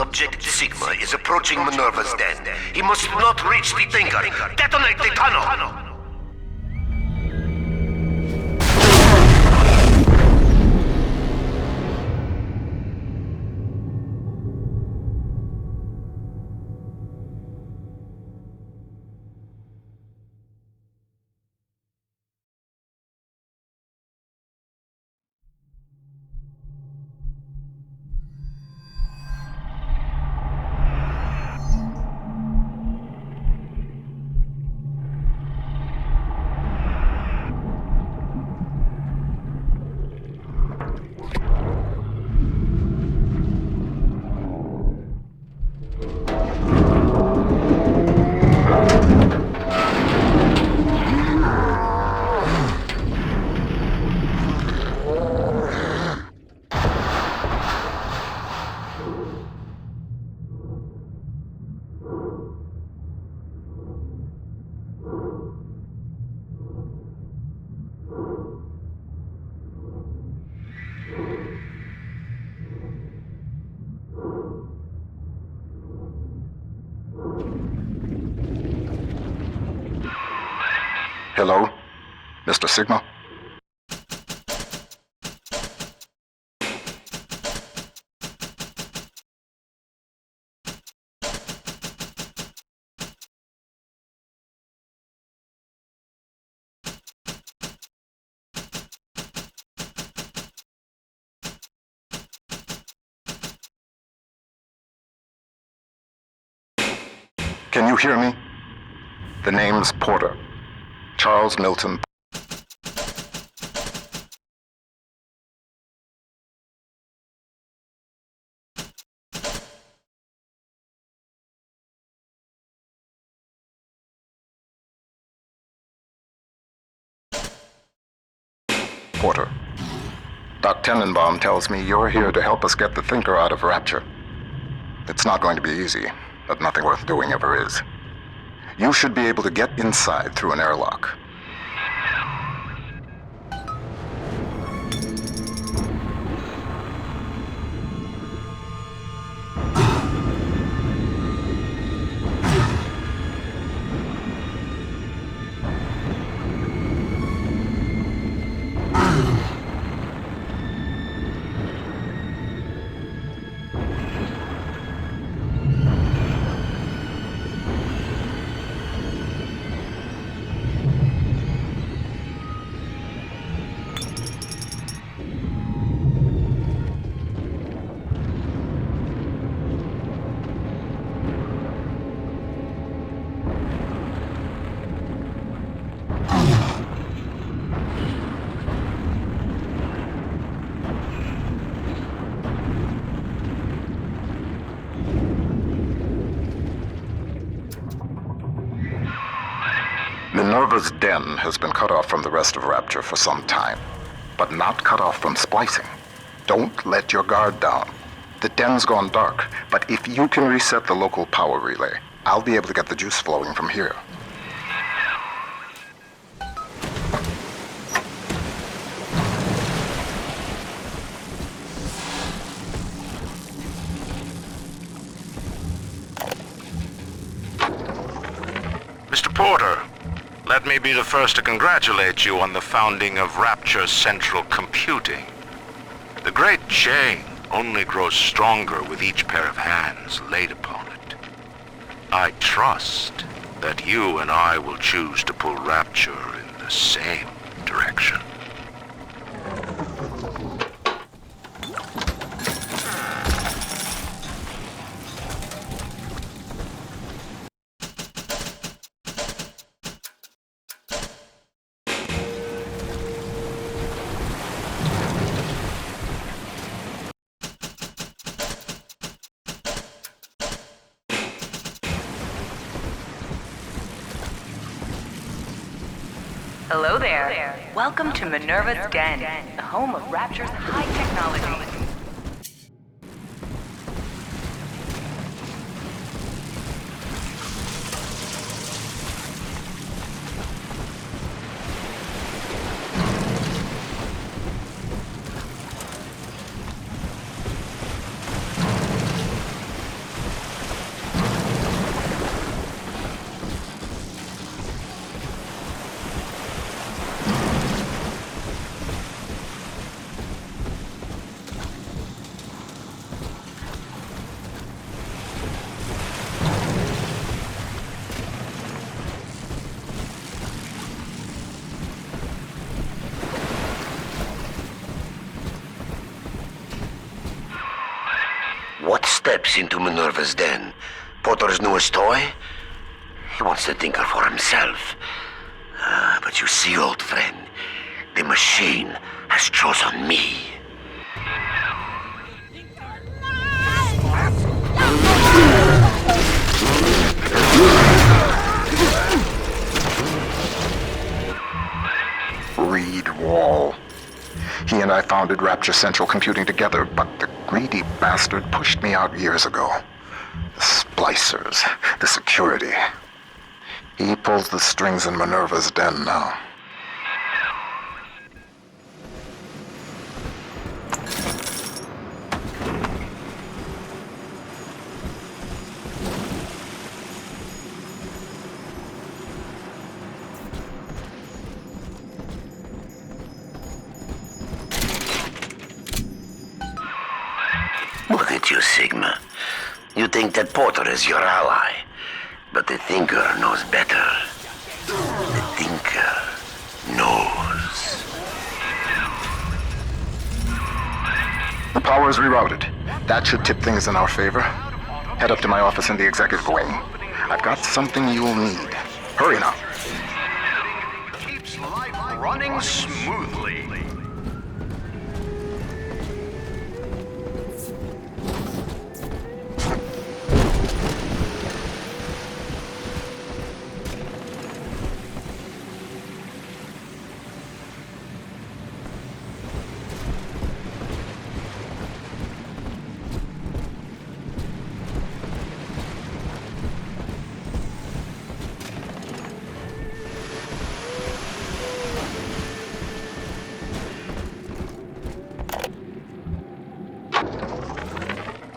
Subject Sigma is approaching Minerva's den. He must not reach the Thinker. Detonate the tunnel! Hello, Mr. Sigma? Can you hear me? The name's Porter. Charles Milton. Porter. Doc Tenenbaum tells me you're here to help us get the Thinker out of Rapture. It's not going to be easy, but nothing worth doing ever is. You should be able to get inside through an airlock. Minerva's den has been cut off from the rest of Rapture for some time, but not cut off from splicing. Don't let your guard down. The den's gone dark, but if you can reset the local power relay, I'll be able to get the juice flowing from here. Mr. Porter, let me be the first to congratulate you on the founding of Rapture Central Computing. The great chain only grows stronger with each pair of hands laid upon it. I trust that you and I will choose to pull Rapture in the same direction. Hello there. Welcome to Minerva's Den, the home of Rapture's high technology. What steps into Minerva's den? Porter's newest toy? He wants the Tinker for himself. But you see, old friend, the machine has chosen me. Reed Wall. He and I founded Rapture Central Computing together, but the greedy bastard pushed me out years ago. The splicers, the security. He pulls the strings in Minerva's den now. Look at you, Sigma. You think that Porter is your ally, but the Thinker knows better. The Thinker knows. The power is rerouted. That should tip things in our favor. Head up to my office in the executive wing. I've got something you'll need. Hurry now. Keeps life running smoothly.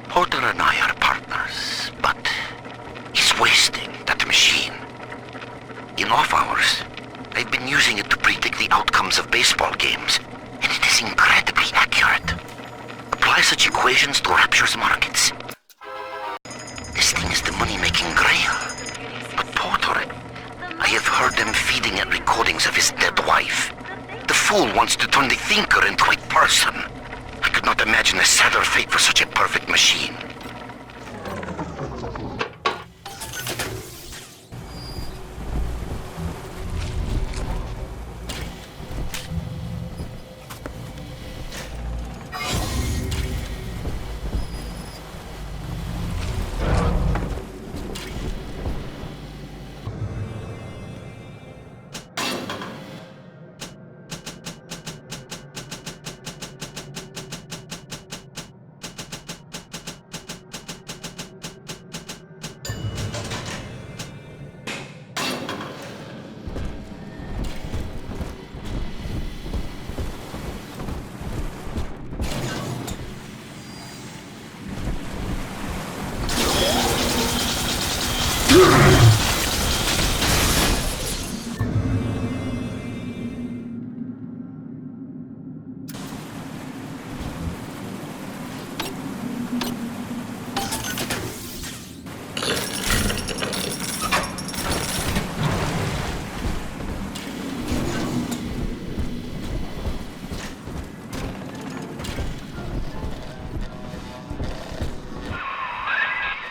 Porter and I are partners, but he's wasting that machine. In off hours, I've been using it to predict the outcomes of baseball games, and it is incredibly accurate. Apply such equations to Rapture's markets. This thing is the money-making grail. But Porter, I have heard them feeding it recordings of his dead wife. The fool wants to turn the Thinker into a person. I could not imagine a sadder fate for such a perfect machine.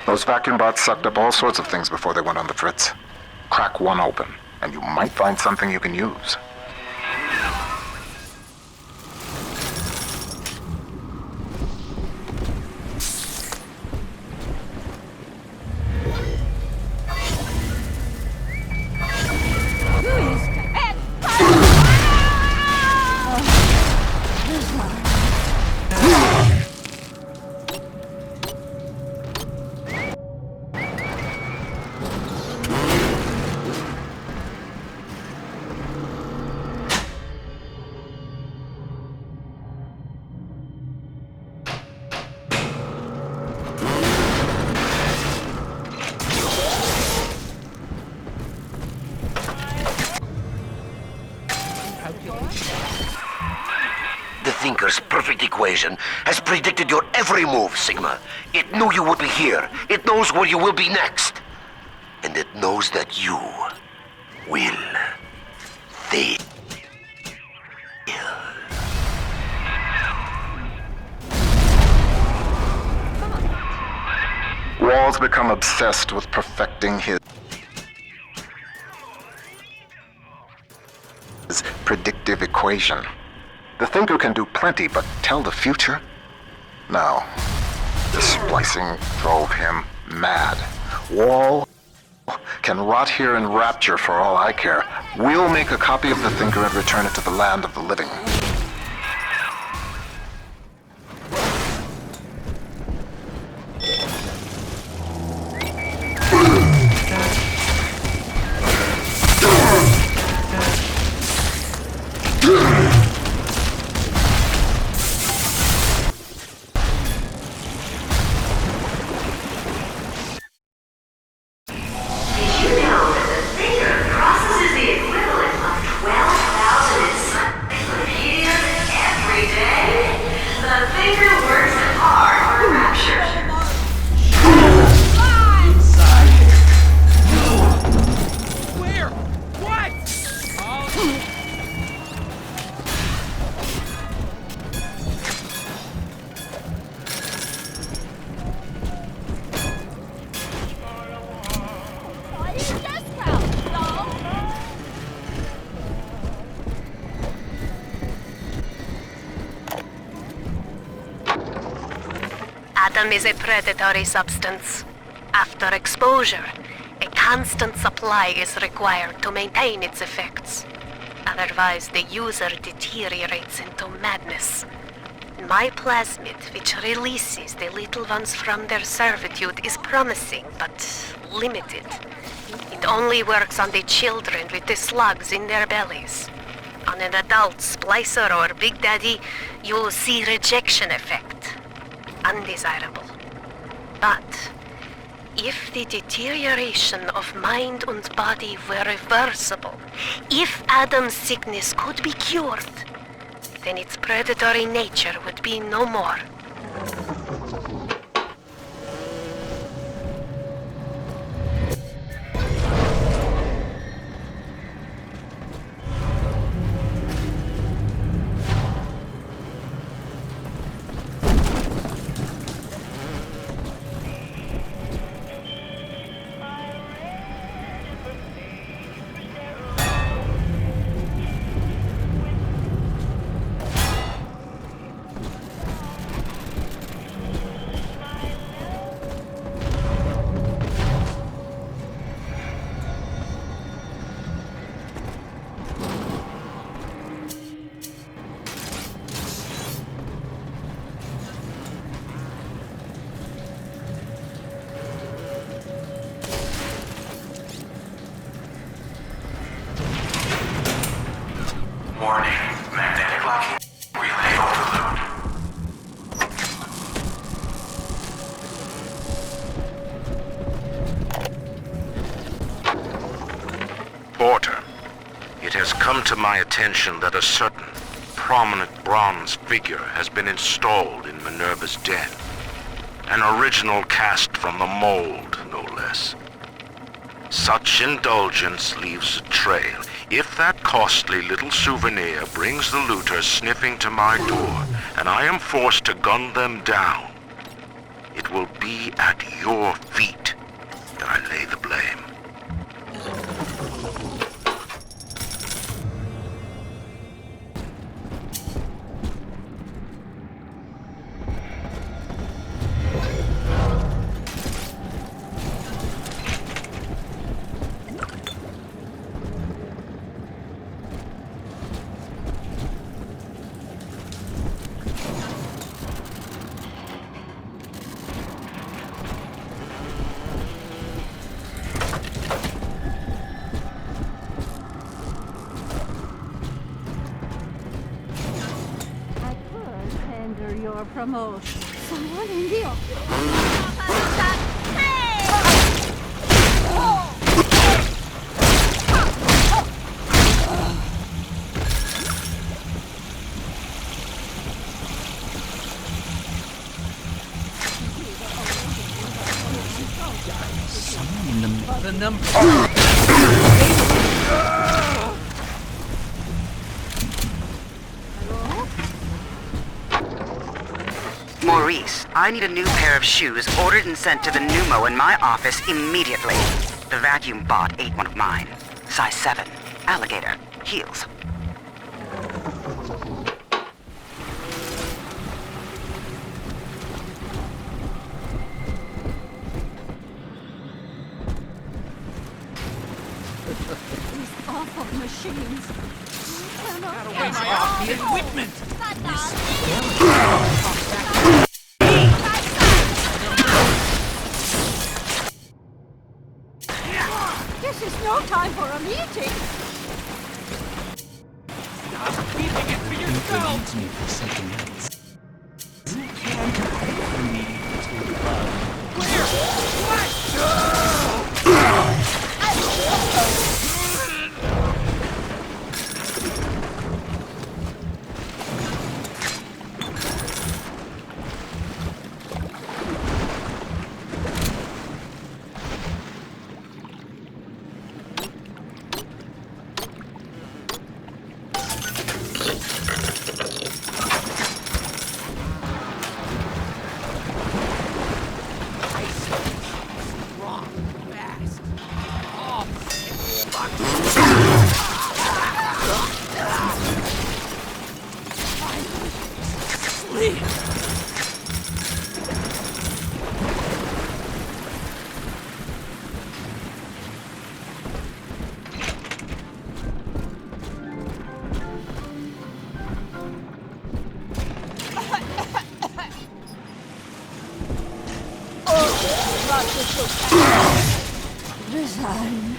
Those vacuum bots sucked up all sorts of things before they went on the fritz. Crack one open, and you might find something you can use. The Thinker's perfect equation has predicted your every move, Sigma. It knew you would be here. It knows where you will be next. And it knows that you will fail. become obsessed with perfecting his predictive equation. The thinker can do plenty, but tell the future? No. The splicing drove him mad. Wall can rot here in rapture for all I care. We'll make a copy of the thinker and return it to the land of the living. Adam is a predatory substance. After exposure, a constant supply is required to maintain its effects. Otherwise, the user deteriorates into madness. My plasmid, which releases the little ones from their servitude, is promising, but limited. It only works on the children with the slugs in their bellies. On an adult splicer or Big Daddy, you'll see rejection effect. Undesirable. But if the deterioration of mind and body were reversible, if Adam's sickness could be cured, then its predatory nature would be no more. Warning, magnetic locking. Relay overload. Porter, it has come to my attention that a certain prominent bronze figure has been installed in Minerva's den. An original cast from the mold, no less. Such indulgence leaves a trail. If that costly little souvenir brings the looters sniffing to my door, and I am forced to gun them down, it will be at your feet that I lay the blame. Your promotion. Someone in the The number. Maurice, I need a new pair of shoes ordered and sent to the pneumo in my office immediately. The vacuum bot ate one of mine. Size 7. Alligator. Heels. These awful machines. Gotta win my off the equipment! This is no time for a meeting. Stop keeping it for yourself! Needs me for something else. You can't offer me to love. Where? What? Resign.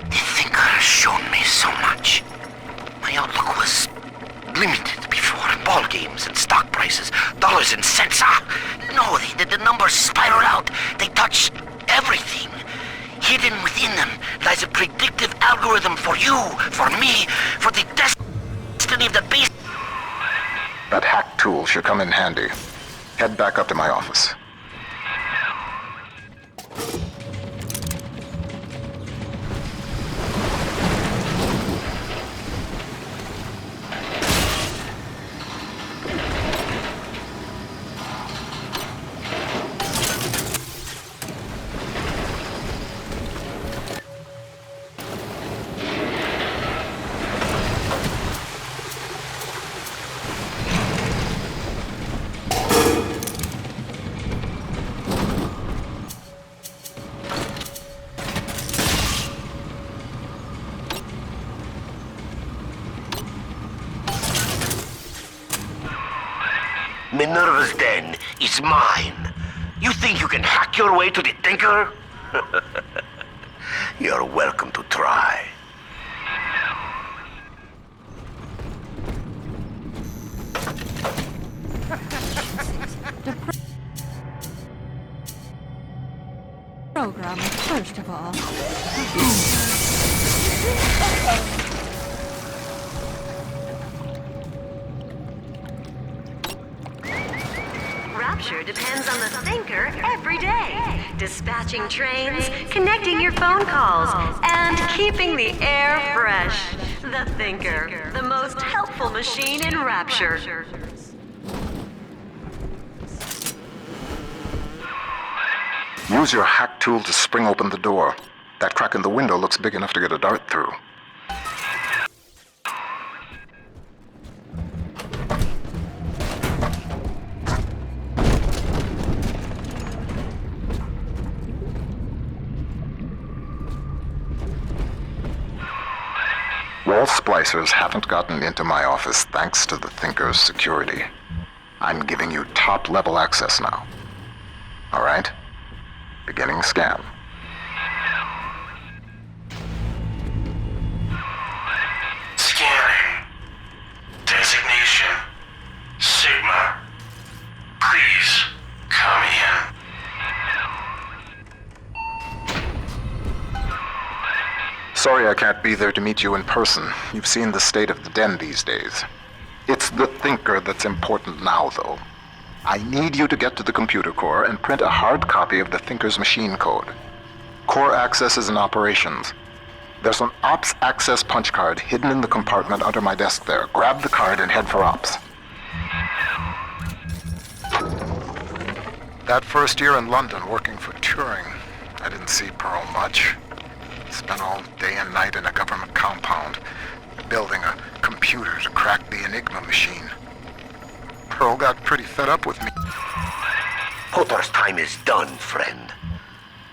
The Thinker has shown me so much. My outlook was limited before. Ball games and stock prices, dollars and cents. No, the numbers spiral out. They touch everything. Hidden within them lies a predictive algorithm for you, for me, for the destiny of the beast. That hack tool should come in handy. Head back up to my office. Minerva's den is mine. You think you can hack your way to the Thinker? You're welcome to try. Program, first of all. Rapture depends on the Thinker every day. Dispatching trains, connecting your phone calls, and keeping the air fresh. The Thinker, the most helpful machine in Rapture. Use your hack tool to spring open the door. That crack in the window looks big enough to get a dart through. Wall splicers haven't gotten into my office thanks to the Thinker's security. I'm giving you top-level access now. All right? Beginning scan. Scanning. Designation. Sigma. Please, come in. Sorry I can't be there to meet you in person. You've seen the state of the den these days. the thinker that's important now, though. I need you to get to the computer core and print a hard copy of the thinker's machine code. Core access is in operations. There's an ops access punch card hidden in the compartment under my desk there. Grab the card and head for ops. That first year in London working for Turing, I didn't see Pearl much. Spent all day and night in a government compound, building a computer to crack the Enigma machine. Pearl got pretty fed up with me. Potter's time is done, friend.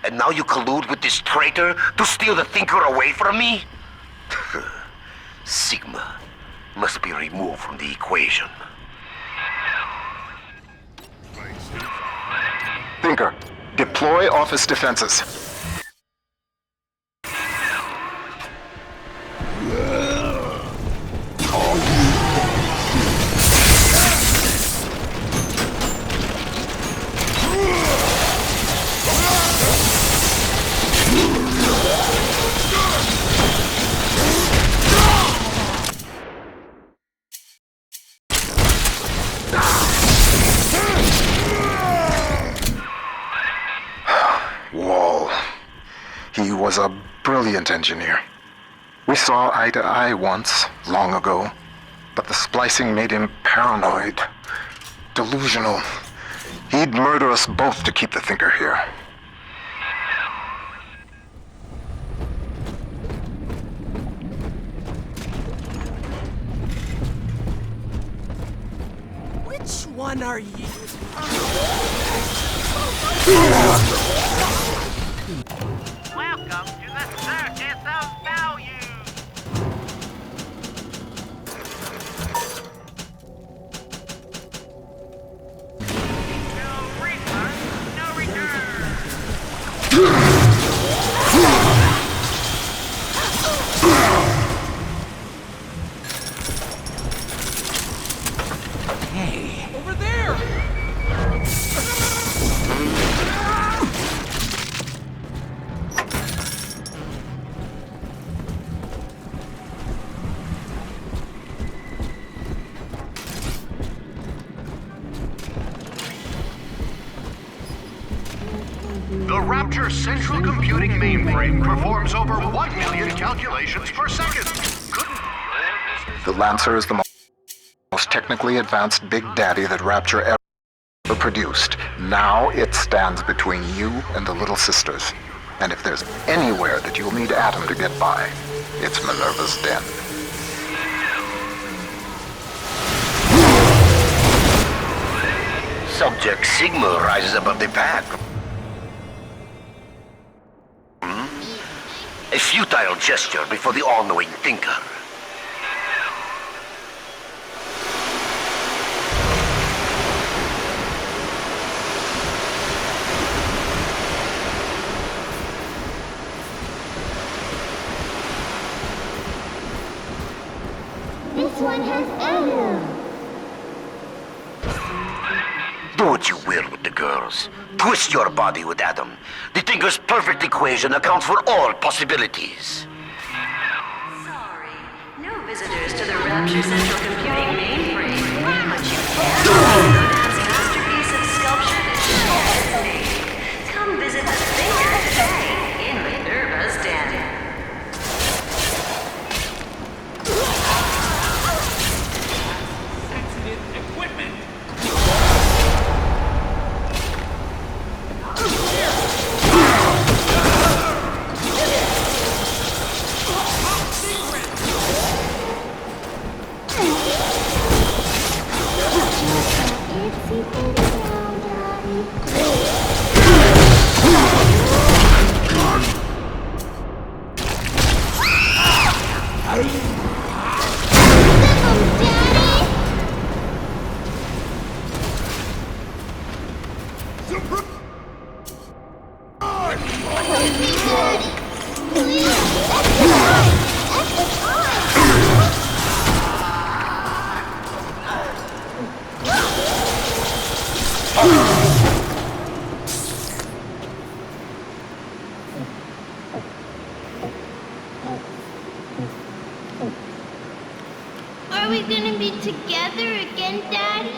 And now you collude with this traitor to steal the thinker away from me? Sigma must be removed from the equation. Thinker, deploy office defenses. He was a brilliant engineer. We saw eye to eye once, long ago, but the splicing made him paranoid, delusional. He'd murder us both to keep the thinker here. Which one are you? Welcome to the circus of value. No refund, no return. Hey, over there! The Rapture Central Computing mainframe performs over 1 million calculations per second. The Lancer is the most technically advanced Big Daddy that Rapture ever produced. Now it stands between you and the Little Sisters. And if there's anywhere that you'll need Atom to get by, it's Minerva's den. Subject Sigma rises above the pack. A futile gesture before the all-knowing thinker. This one has Adam. Do what you will with the girls. Twist your body with Adam. The Thinker's perfect equation accounts for all possibilities. Sorry, no visitors to the Rapture Central Computing mainframe. But you can God's masterpiece of sculpture that has made. Come visit the Thinker today in Minerva's den. Sensitive equipment. again, Daddy?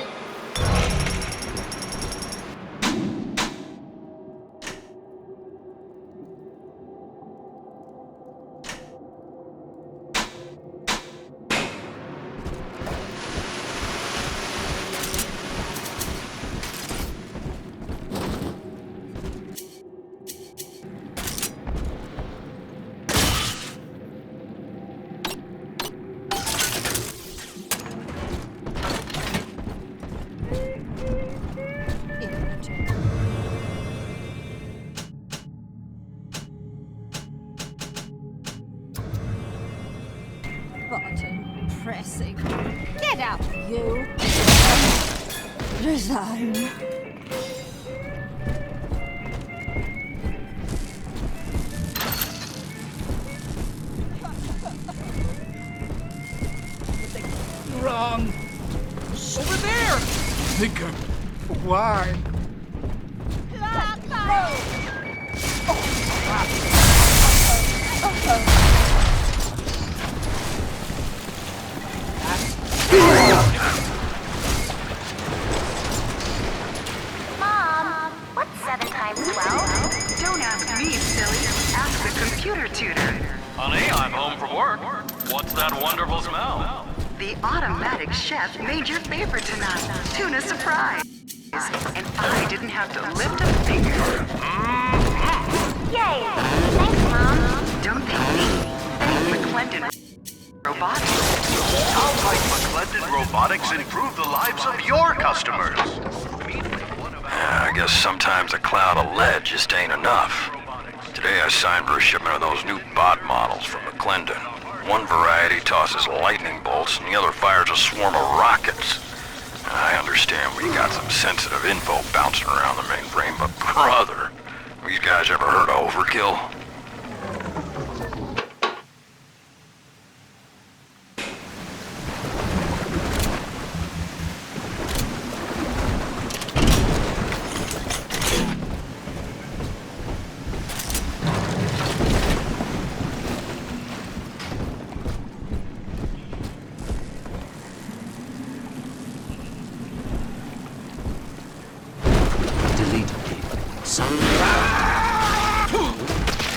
Button pressing. Get out, you! Resign. Wrong. Over there! Thinker. Why? Mom, what's 7 times 12? Don't ask me, silly. Ask the computer tutor. Honey, I'm home from work. What's that wonderful smell? The automatic chef made your favorite tonight. Tuna surprise. And I didn't have to lift a finger. Yay! Thanks, Mom. Don't thank me. Thank McClendon Robotics. How might McClendon Robotics improve the lives of your customers? I guess sometimes a cloud of lead just ain't enough. Today I signed for a shipment of those new bot models from McClendon. One variety tosses lightning bolts and the other fires a swarm of rockets. I understand we got some sensitive info bouncing around the mainframe, but brother, these guys ever heard of overkill?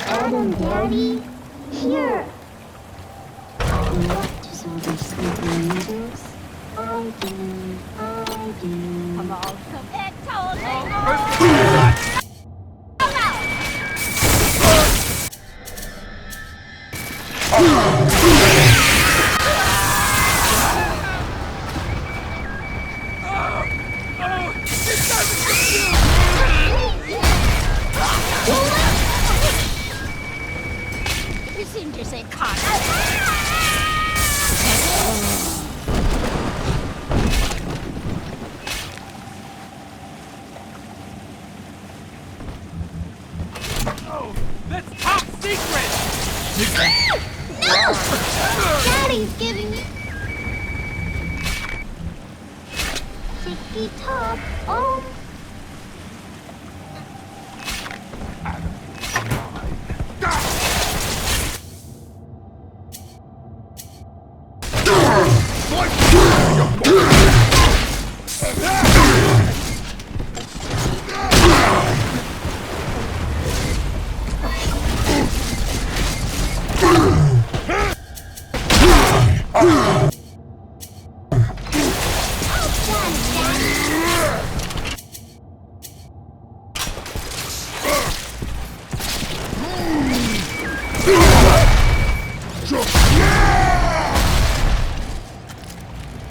Adam, Daddy? Here! What does all these sleeping angels? I do. Come on, come back, totally. You seem to say That's top secret! No! Daddy's giving me... Ticky tock. Oh.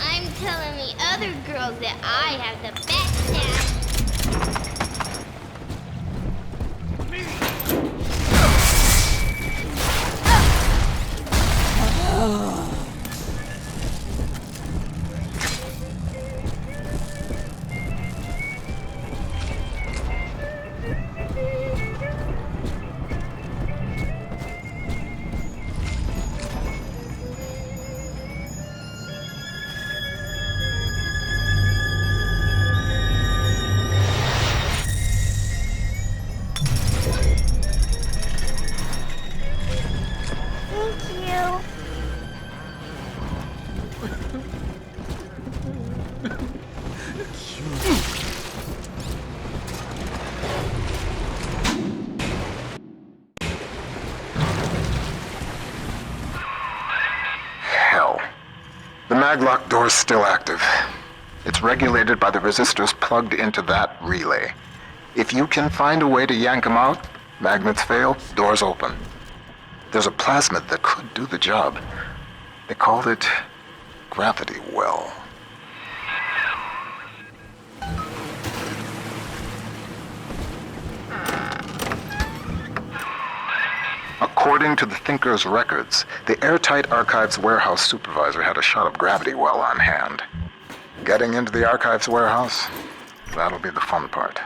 I'm telling the other girls that I have the best dad. maglock door's still active. It's regulated by the resistors plugged into that relay. If you can find a way to yank them out, magnets fail, doors open. There's a plasmid that could do the job. They called it Gravity Well. According to the Thinker's records, the Airtight Archives warehouse supervisor had a shot of Gravity Well on hand. Getting into the Archives warehouse, that'll be the fun part.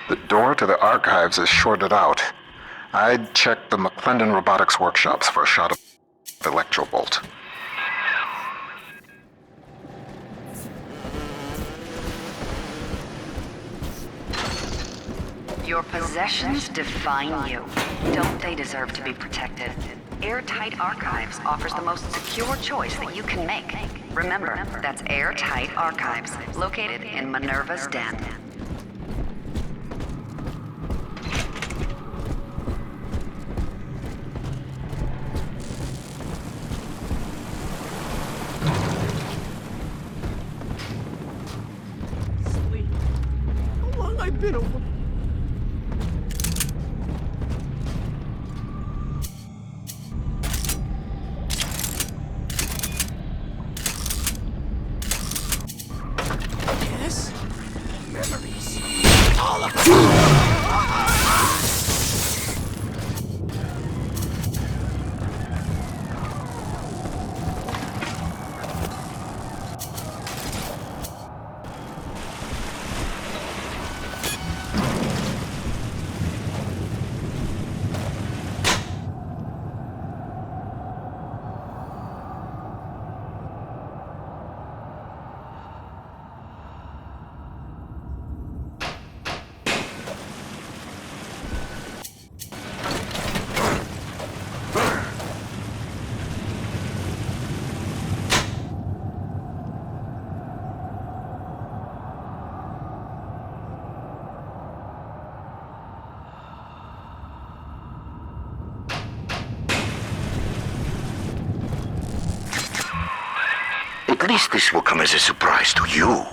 The door to the archives is shorted out. I'd check the McClendon Robotics workshops for a shot of Electrobolt. Your possessions define you. Don't they deserve to be protected? Airtight Archives offers the most secure choice that you can make. Remember, that's Airtight Archives, located in Minerva's Den. How long I've been away? Yes? Memories. All of them. At least this will come as a surprise to you.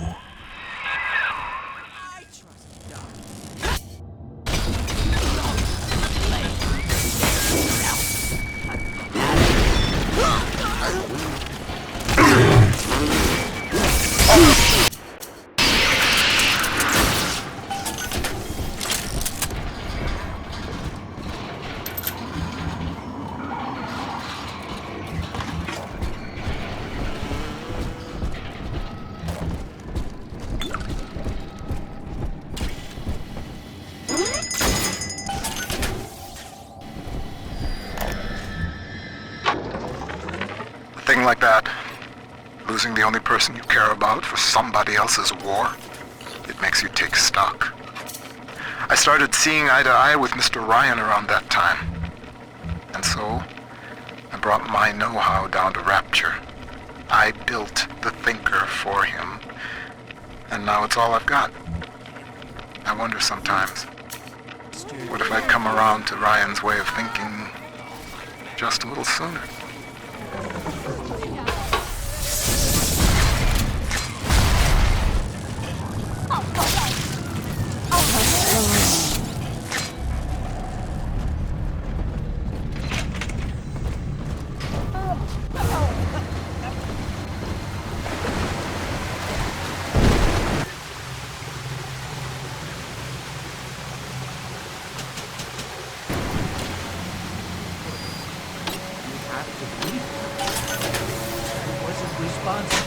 A thing like that, losing the only person you care about for somebody else's war, it makes you take stock. I started seeing eye to eye with Mr. Ryan around that time. And so, I brought my know-how down to Rapture. I built the Thinker for him, and now it's all I've got. I wonder sometimes, what if I'd come around to Ryan's way of thinking just a little sooner? Come on.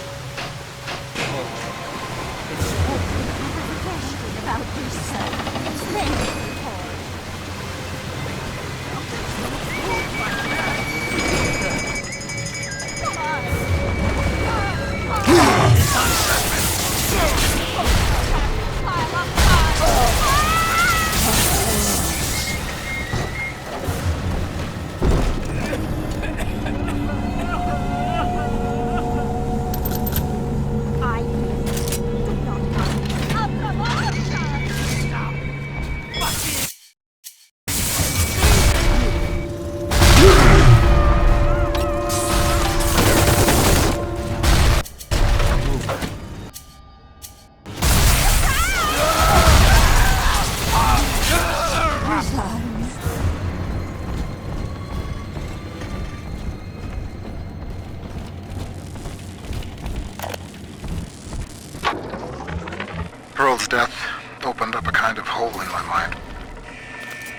Carol's death opened up a kind of hole in my mind.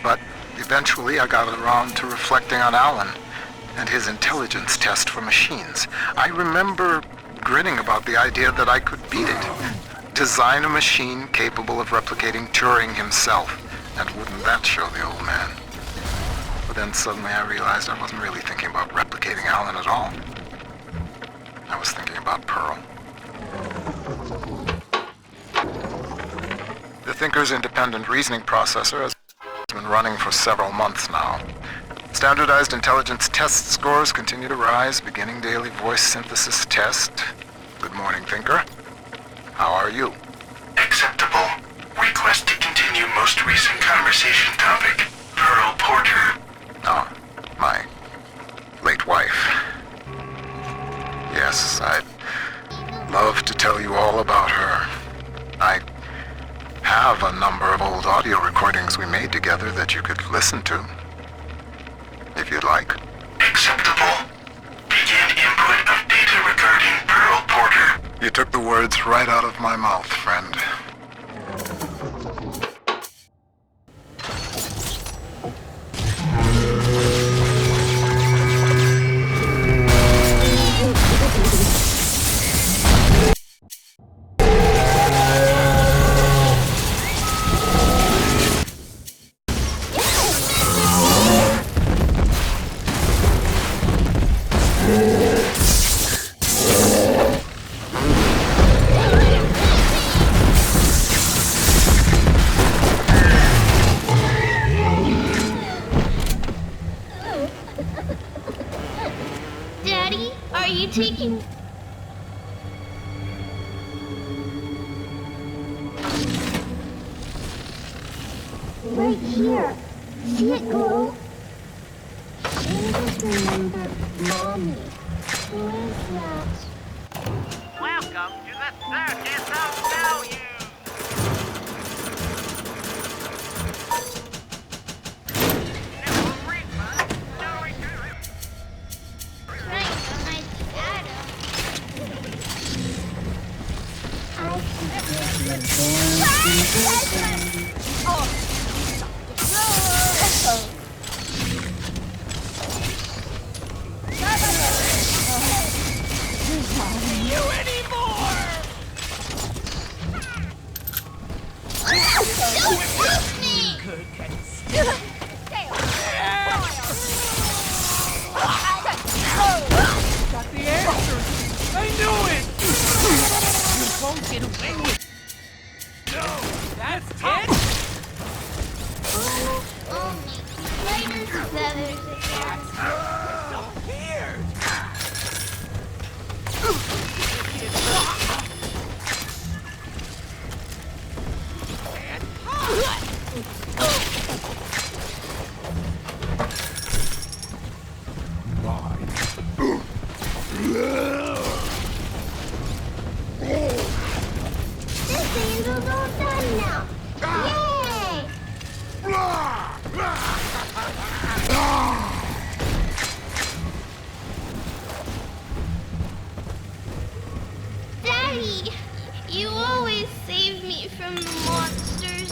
But eventually I got around to reflecting on Alan and his intelligence test for machines. I remember grinning about the idea that I could beat it. Design a machine capable of replicating Turing himself. And wouldn't that show the old man? But then suddenly I realized I wasn't really thinking about replicating Alan at all. I was thinking about Pearl. The Thinker's independent reasoning processor has been running for several months now. Standardized intelligence test scores continue to rise, beginning daily voice synthesis test. Good morning, Thinker. How are you? Acceptable. Request to continue most recent conversation topic. Pearl Porter. Oh, my late wife. Yes, I'd love to tell you all about her. I have a number of old audio recordings we made together that you could listen to, if you'd like. Acceptable. Begin input of data regarding Pearl Porter. You took the words right out of my mouth, friend. Daddy, are you taking... Right here. See it glow? I just remember Mommy. Who is that? Welcome to the Circus of Value! No refund, no return. Right behind the Adam. I can give you very You anymore! Don't push me! Got the answers! I knew it! You won't get away with it! No! That's it! Oh, spiders' feathers again. So weird! This angel's all done now. Yay! Daddy, you always save me from the monsters.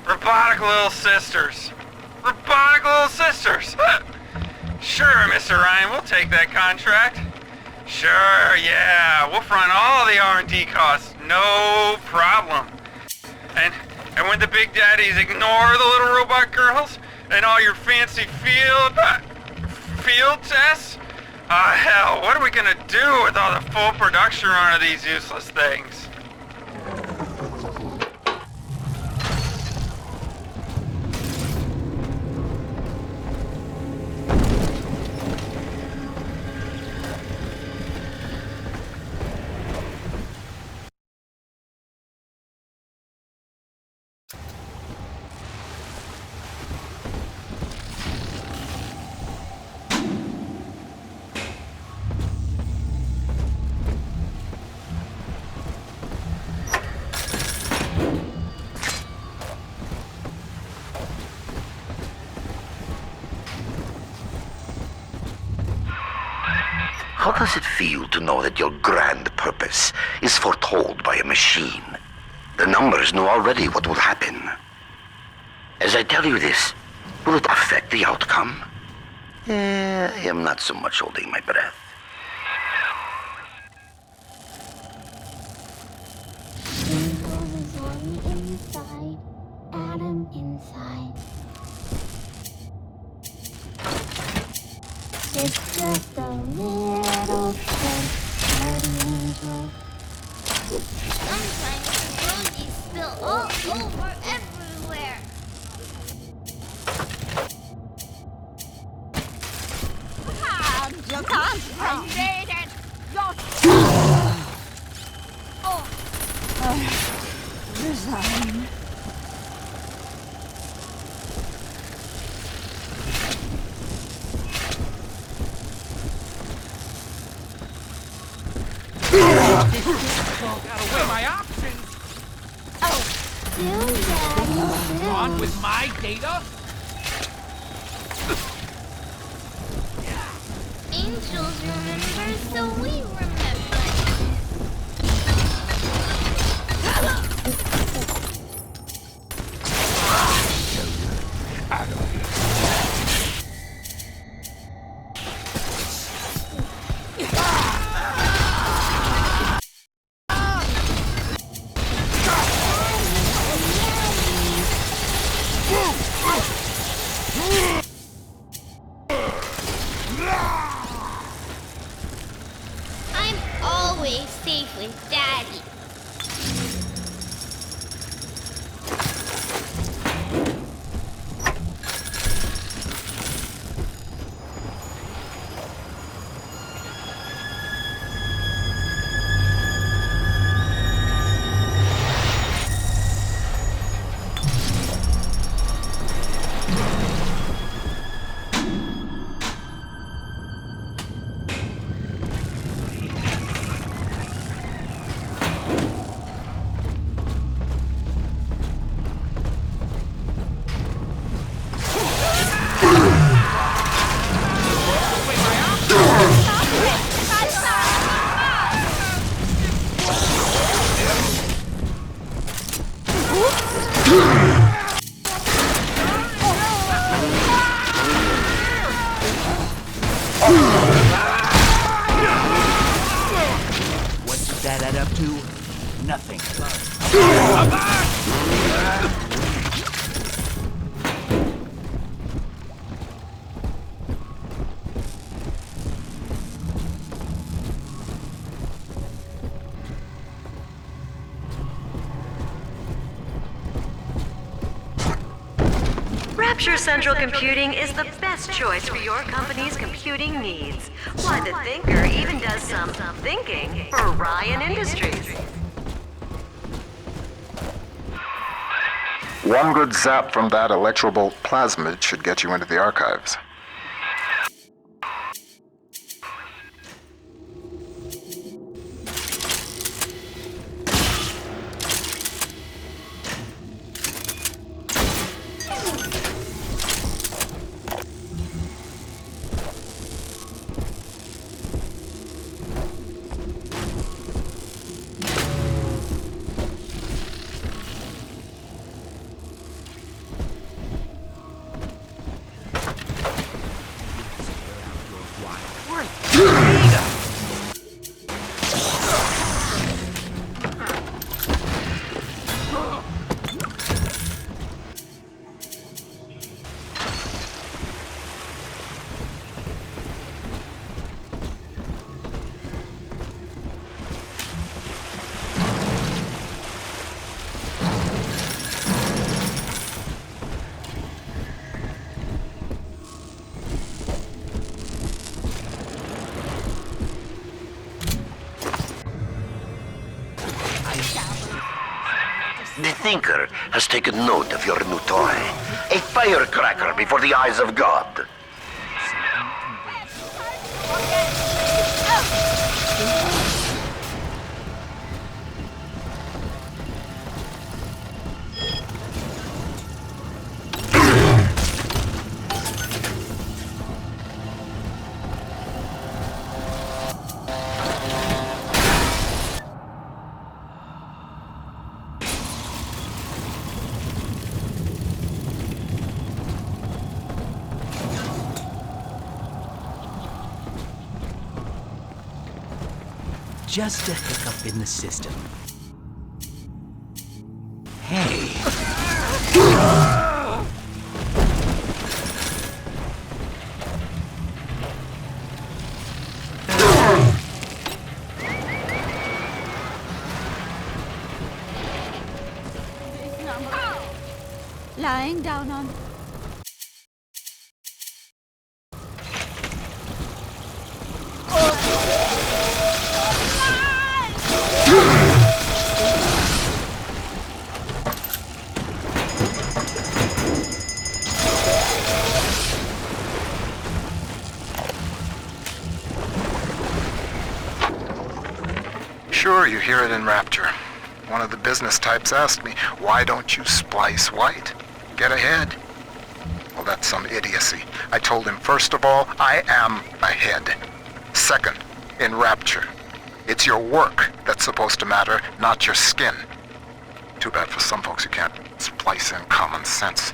Robotic little sisters. Robotic little sisters. Sure, Mr. Ryan, we'll take that contract. Sure, yeah, we'll front all the R&D costs, no problem. And when the big daddies ignore the little robot girls and all your fancy field tests, hell, what are we gonna do with all the full production run of these useless things? does it feel to know that your grand purpose is foretold by a machine? The numbers know already what will happen. As I tell you this, will it affect the outcome? I am not so much holding my breath. Twinkle is on the inside, Adam inside. It's just a little thing, party angel. Sometimes the roses spill all over everywhere. Ah, you can't invade it. Resign. Gotta weigh my options. Soon, Daddy, On soon. with my data. Angels remember, so we remember. I'm always safe with Daddy. What's that add up to? Nothing. Rapture Central Computing is the best choice for your company's computing needs. Why, the Thinker even does some thinking for Ryan Industries. One good zap from that electrobolt plasmid should get you into the archives. The Thinker has taken note of your new toy. A firecracker before the eyes of God. just a hiccup in the system. Hey. Lying down on... Sure, you hear it in Rapture. One of the business types asked me, why don't you splice white? Get ahead. Well, that's some idiocy. I told him, first of all, I am ahead. Second, in Rapture, it's your work that's supposed to matter, not your skin. Too bad for some folks you can't splice in common sense.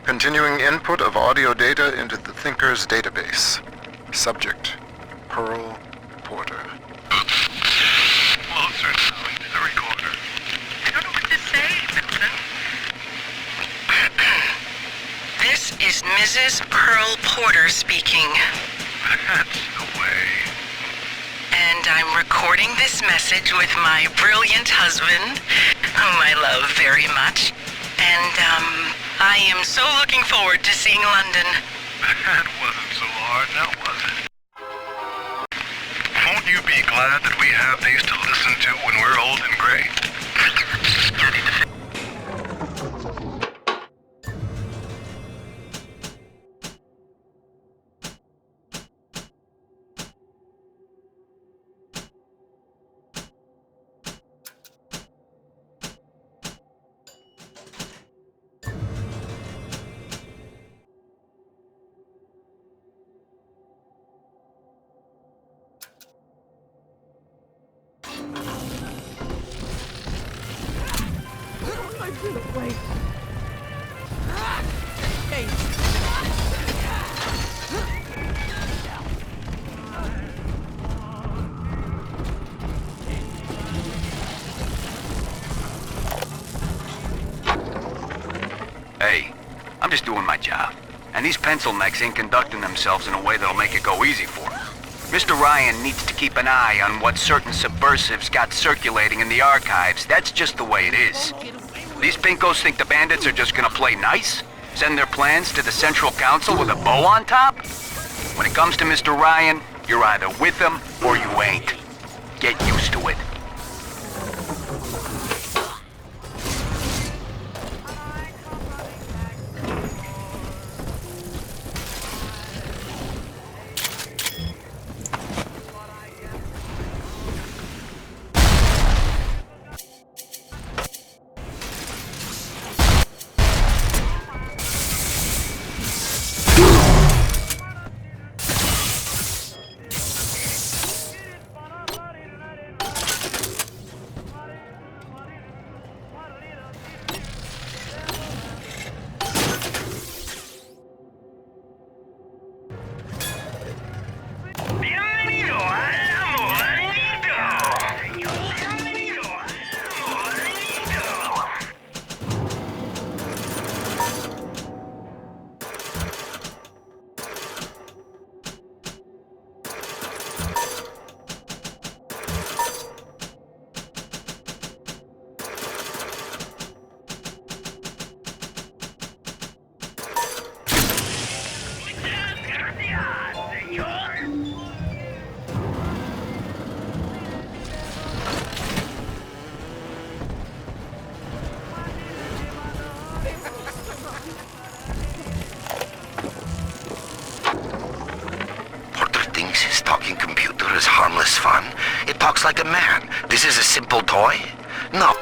Continuing input of audio data into the Thinker's database. Subject, Pearl Porter. Closer now into the recorder. I don't know what to say, Milton. This is Mrs. Pearl Porter speaking. That's the way. And I'm recording this message with my brilliant husband, whom I love very much. And, I am so looking forward to seeing London. That wasn't so hard, now was it? Won't you be glad that we have these to listen to when we're old and gray? Wait. Hey, I'm just doing my job. And these pencil necks ain't conducting themselves in a way that'll make it go easy for them. Mr. Ryan needs to keep an eye on what certain subversives got circulating in the archives. That's just the way it is. These pinkos think the bandits are just gonna play nice? Send their plans to the Central Council with a bow on top? When it comes to Mr. Ryan, you're either with him or you ain't. Get used to it. talking computer is harmless fun. It talks like a man. This is a simple toy? No.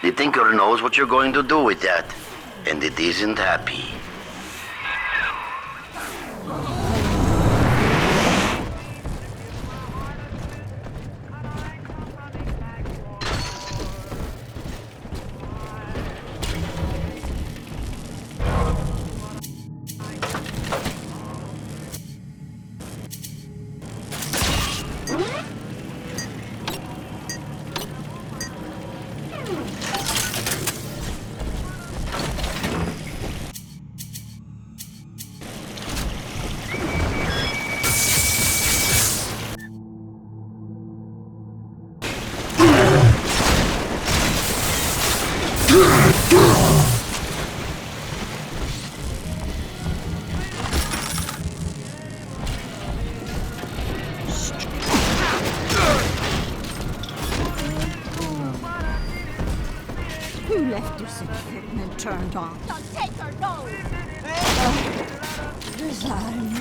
The Tinker knows what you're going to do with that, and it isn't happy. Who left this equipment turned on? Don't take her, no! Resign.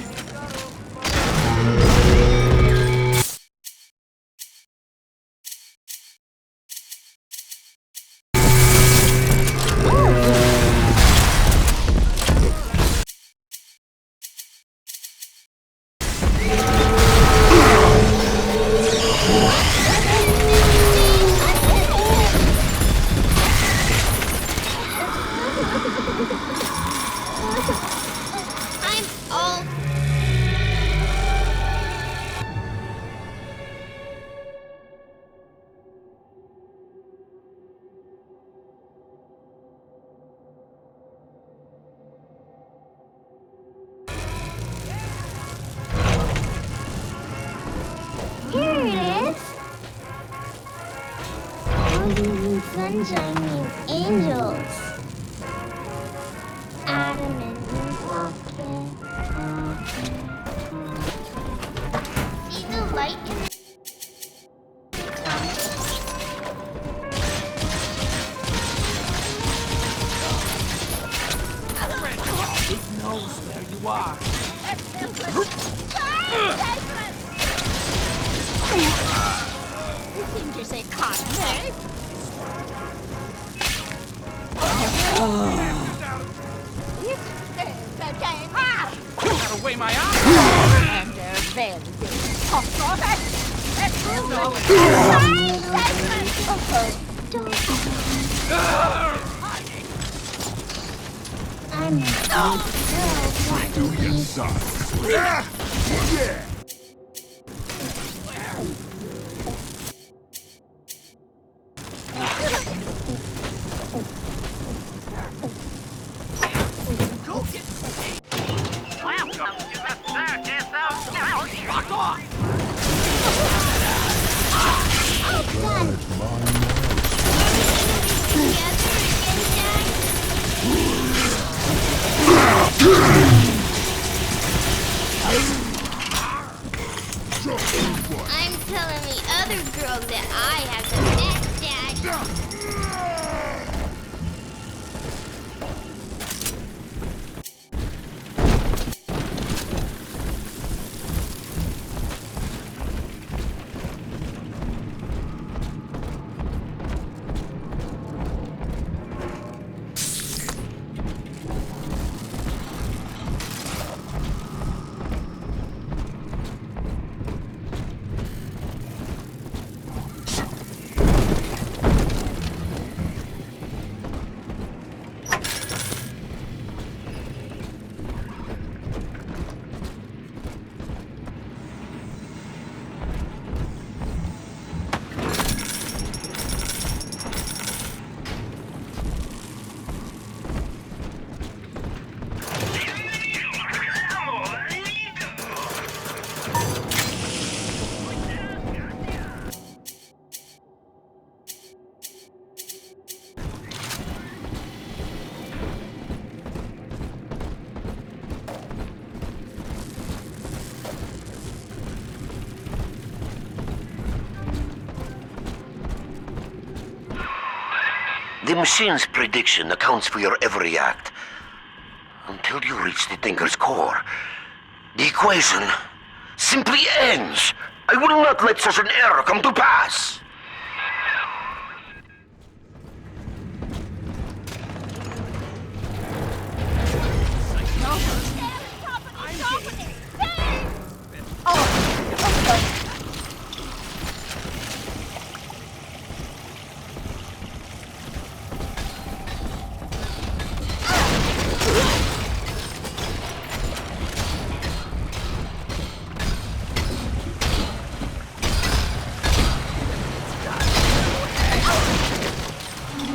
I'm all... Here it is. Golden and sunshine means angels. Adam and Eve walking. See the light in It knows where you are. You think you say cotton, eh? Got away my eye. And they're very good. Let's move I'm What do you son? Yeah! Welcome to the circus of Ghosts. Fuck off! I'm telling the other girls that I have the best dad. The machine's prediction accounts for your every act. Until you reach the Tinker's core. The equation simply ends. I will not let such an error come to pass.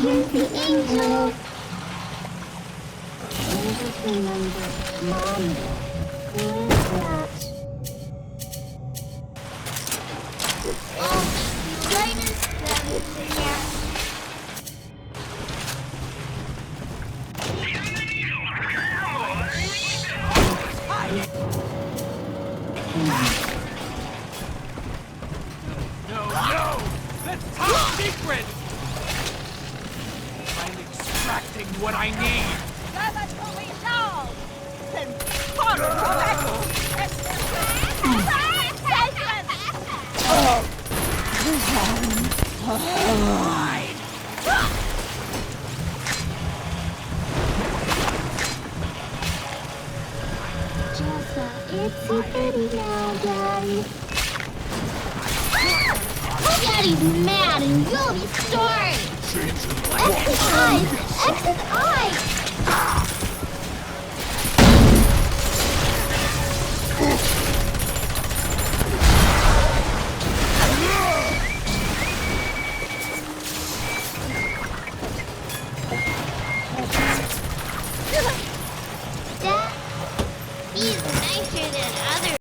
Here's the angels. Angels remember Mommy. Who is that? No! That's top secret! I'm extracting what I need! Just a itsy bitty now, Daddy. Daddy's mad and you'll be sorry. Exit eyes! Exit eyes!